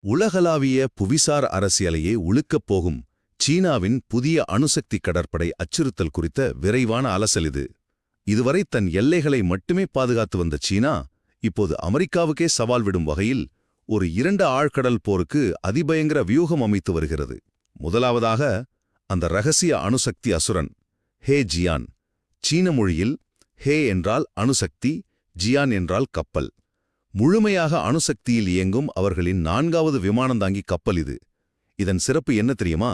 உலகளாவிய புவிசார் அரசியலையே உலுக்கப் போகும் சீனாவின் புதிய அணுசக்தி கடற்படை அச்சுறுத்தல் குறித்த விரைவான அலசல் இது. இதுவரை தன் எல்லைகளை மட்டுமே பாதுகாத்து வந்த சீனா இப்போது அமெரிக்காவுக்கே சவால் விடும் வகையில் ஒரு 2 ஆழ்கடல் போருக்கு அதிபயங்கர வியூகம் அமைத்து வருகிறது. முதலாவதாக அந்த ரகசிய அணுசக்தி அசுரன் ஹே ஜியான். சீன மொழியில் ஹே என்றால் அணுசக்தி, ஜியான் என்றால் கப்பல். முழுமையாக அணுசக்தியில் இயங்கும் அவர்களின் 4வது விமானந்தாங்கி கப்பல் இது. இதன் சிறப்பு என்ன தெரியுமா?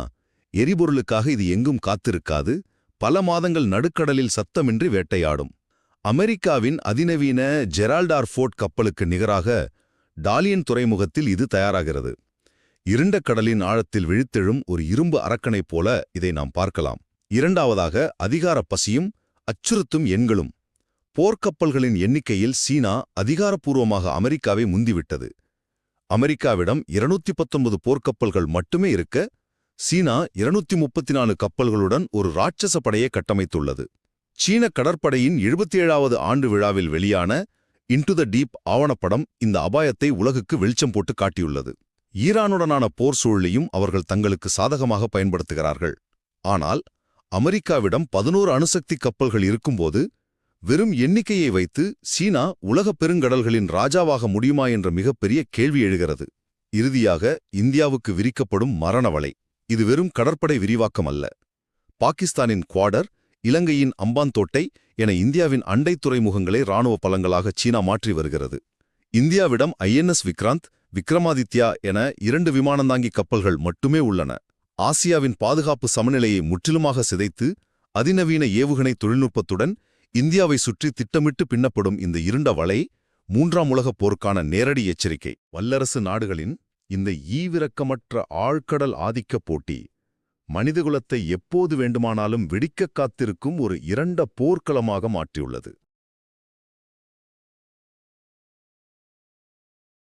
எரிபொருளுக்காக இது எங்கும் காத்திருக்காது, பல மாதங்கள் நடுக்கடலில் சத்தமின்றி வேட்டையாடும். அமெரிக்காவின் அதிநவீன ஜெரால்ட் ஆர் ஃபோர்ட் கப்பலுக்கு நிகராக டாலியன் துறைமுகத்தில் இது தயாராகிறது. இருண்ட கடலின் ஆழத்தில் விழித்தெழும் ஒரு இரும்பு அரக்கனை போல இதை நாம் பார்க்கலாம். இரண்டாவதாக அதிகார பசியும் அச்சுறுத்தும் எண்களும். போர்க்கப்பல்களின் எண்ணிக்கையில் சீனா அதிகாரப்பூர்வமாக அமெரிக்காவை முந்திவிட்டது. அமெரிக்காவிடம் 219 போர்க்கப்பல்கள் மட்டுமே இருக்க, சீனா 234 கப்பல்களுடன் ஒரு ராட்சச படையை கட்டமைத்துள்ளது. சீன கடற்படையின் 77வது ஆண்டு விழாவில் வெளியான இன்டு த டீப் ஆவணப்படம் இந்த அபாயத்தை உலகுக்கு வெளிச்சம் போட்டு காட்டியுள்ளது. ஈரானுடனான போர் சூழலையும் அவர்கள் தங்களுக்கு சாதகமாக பயன்படுத்துகிறார்கள். ஆனால் அமெரிக்காவிடம் 11 அணுசக்தி கப்பல்கள் இருக்கும்போது வெறும் எண்ணிக்கையை வைத்து சீனா உலகப் பெருங்கடல்களின் ராஜாவாக முடியுமா என்ற மிகப்பெரிய கேள்வி எழுகிறது. இறுதியாக இந்தியாவுக்கு விரிக்கப்படும் மரணவலை. இது வெறும் கடற்படை விரிவாக்கம் அல்ல. பாகிஸ்தானின் குவாடர், இலங்கையின் அம்பாந்தோட்டை என இந்தியாவின் அண்டை துறைமுகங்களை இராணுவ பலங்களாக சீனா மாற்றி வருகிறது. இந்தியாவிடம் INS விக்ராந்த், விக்ரமாதித்யா என 2 விமானந்தாங்கி கப்பல்கள் மட்டுமே உள்ளன. ஆசியாவின் பாதுகாப்பு சமநிலையை முற்றிலுமாக சிதைத்து அதிநவீன ஏவுகணை தொழில்நுட்பத்துடன் இந்தியாவை சுற்றி திட்டமிட்டு பின்னப்படும் இந்த இருண்ட வலை 3ஆம் உலகப் போருக்கான நேரடி எச்சரிக்கை. வல்லரசு நாடுகளின் இந்த ஈவிரக்கமற்ற ஆழ்கடல் ஆதிக்கப் போட்டி மனிதகுலத்தை எப்போது வேண்டுமானாலும் வெடிக்கக் காத்திருக்கும் ஒரு இருண்ட போர்க்களமாக மாற்றியுள்ளது.